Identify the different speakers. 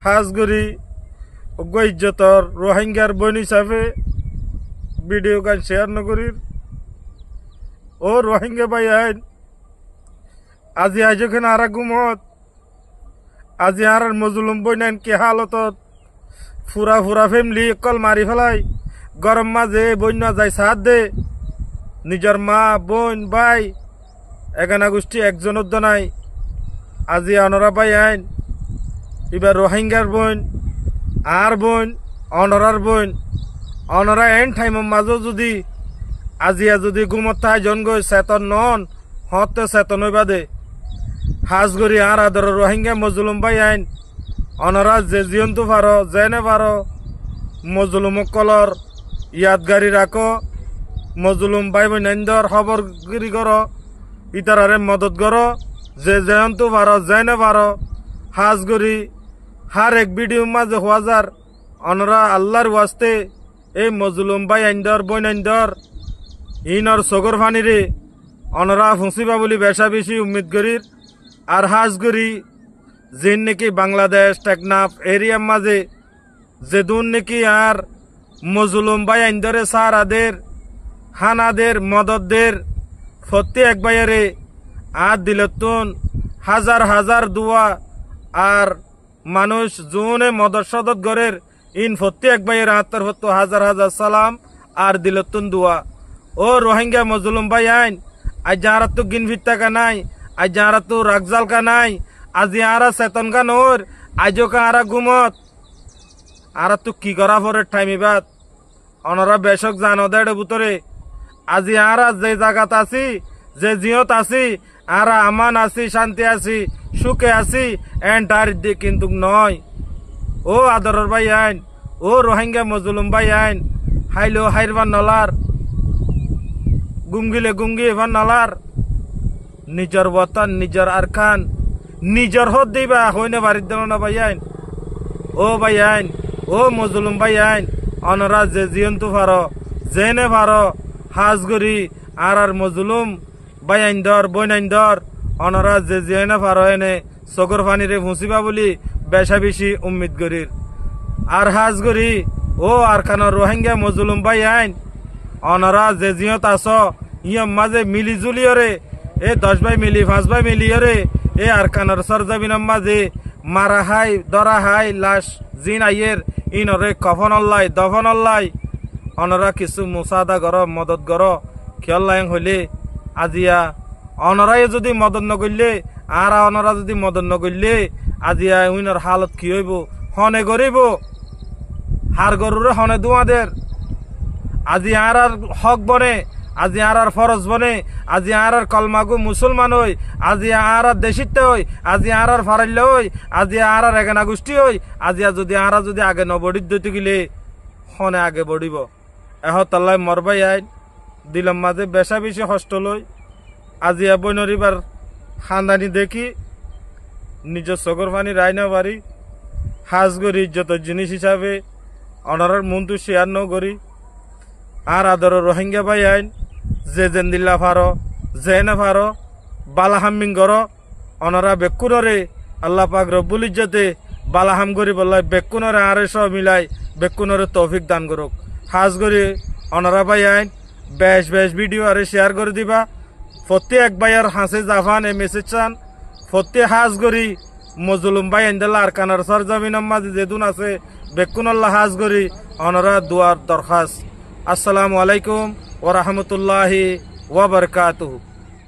Speaker 1: হাজগরি ইজ্জতর রোহিঙ্গার বইন হিসাবে ভিডিও গান শেয়ার নগরীর ও রোহিঙ্গা ভাই আইন আজি আজখানে আর গুমত আজি আর মজলুম বই নাইন কে হালতত ফুরা ফুরা ফ্যামিলি কল মারি ফেলাই গরম মাঝে বন্য যায় সাথ দে নিজের মা বোন ভাই এগানা গোষ্ঠী একজন নাই আজি অনরা ভাই আইন এবার রোহিঙ্গার বোন আর বোন অনরার বোন অনরা এন টাইমের মাঝেও যদি আজিয়া যদি গুমত থাই জন গই চেতন নন হতে চেতন বাদে হাজগরি আর আদর রোহিঙ্গা মজলুম ভাই আইন অনরা যে জিয়ন্তু পারো যেনে পারো মজলুম কলর ইয়াদগারি রাখো মজলুম ভাই বোনদের খবরগিরি করো ইতারারে মদত করো যে জয়ন্তু পারো যেনে পারো হাজগরি হার এক ভিডিও মাঝে হাজার অনরা আল্লাহর ওয়াস্তে এই মজলুম ভাই আইন্দর বইন আইন্দর ইনর সগর ফানিরে অনরা ফুসিবা বলি বেশা বেশি উম্মিদ করির আর হাজগরি যেন নাকি বাংলাদেশ টেকনাফ এরিয়ার মাঝে যেদুন নাকি আর মজলুম ভাই আইন্দরে সারাদের হানাদের মদতদের প্রত্যেক বাইরে আর দিলতুন হাজার হাজার দোয়া আর মানুষ জোনে মদত সদত গরের ইন প্রত্যেক বাইরে আত্মার হতো হাজার হাজার সালাম আর দিলতুন দোয়া ও রোহিঙ্গা মজলুম ভাই আইন আজ যারা তো গিনভিত টাকা নাই আজ যারা তো রাগজাল কা নাই আজি আরা চেতন কা নোর আজও কা আরা গুমত আরা তো কি করা পরে টাইমি বাদ অনরা বেশক জানো দেড় ভিতরে আজি আরা যে জায়গাত আছি যে জিয়ত আছি আরা আমান আছি শান্তি আছি সুখে আছি এন্টার দিক কিন্তু নয় ও আদরের ভাই আইন ও রোহিঙ্গা মজলুম ভাই আইন হাইলো হাইরবান নলার গুমগিলে গুমগি এবার নলার নিজের বতন নিজের আরখান নিজের হদ দিবা হইনে বাড়ির দেন না ভাই আইন ও ভাই আইন ও মজলুম ভাই আইন অনরা যে জিয়ন্তু পারো জেনে পারো হাজগরি আর মজলুম ভাই আইন্দর বইন আইন্দর অনরা যে জিয়নে পারো এনে চকর পানিরে ফুসিবা বলি বেশা বেশি উম্মিদ করির আর হাজগরি ও আর খানোর রোহিঙ্গা মজলুম ভাই আইন অনরা যে জিয়ত আস ইয়ম মাঝে মিলি জুলিয়রে এ 10 ভাই মিলি 5 ভাই মিলিয়রে এ আর খানোর সরজমিনের মাঝে মারা হাই দরা হাই লাশ জিন আইয়ের ইনরে কফন অল্লাই দফন অল্লাই অনরা কিছু মুসাদা গর মদত গর খেয়াল লাইং হইলে আজিয়া অনরাই যদি মদত নগরলে আর অনরা যদি মদত নগরলে আজিয়া উইনর হালত কি হইব হনে গরিব হার গরুরে হনে দুয়াদের আজি আর হক বনে আজি আর ফরজ বনে আজি আর কলমাগু মুসলমান হই আজি আর দেশিতে হই আজি আর ফারাইলে হই আজি আর এগানা গোষ্ঠী হই আজিয়া যদি আর যদি আগে নবড়িত দিতে গেলে হনে আগে বড়িব এহতাল্লাই মরবাই আইন দিলাম মাঝে বেশা বেশি কষ্ট লই আজিয়া বইনরিবার খানদানি দেখি নিজের চকর পানি রায়না বাড়ি হাজগরি যত জিনিস হিসাবে অনারার মন্তু শেয়ার ন করি আর আদর রোহিঙ্গা ভাই আইন যে যেন দিল্লা ফারো যে না ফারো বালাহামিং গর অনারা বেকুনরে আল্লাহ পাক রব্বুল ইজ্জতে বালাহাম করি বললাই বেকুনরে আড়াইশ মিলাই বেকুনরে তৌফিক দান করুক হাজগরি অনারা ভাই আইন বেশ বেশ ভিডিও আরে শেয়ার করে দিবা প্রত্যেক ভাইয়ার হাসে জাফান এ মেসেজ চান প্রত্যেক হাজগরি মজলুম ভাই আইন্দাল্লা আর কানার সরজমিনের মাঝে যেদুন আছে বেকুনল্লাহ হাজগরি অনারা দুয়ার দরখাস্ত আসসালামু আলাইকুম ওয়া রাহমাতুল্লাহি ওয়া বারাকাতুহু।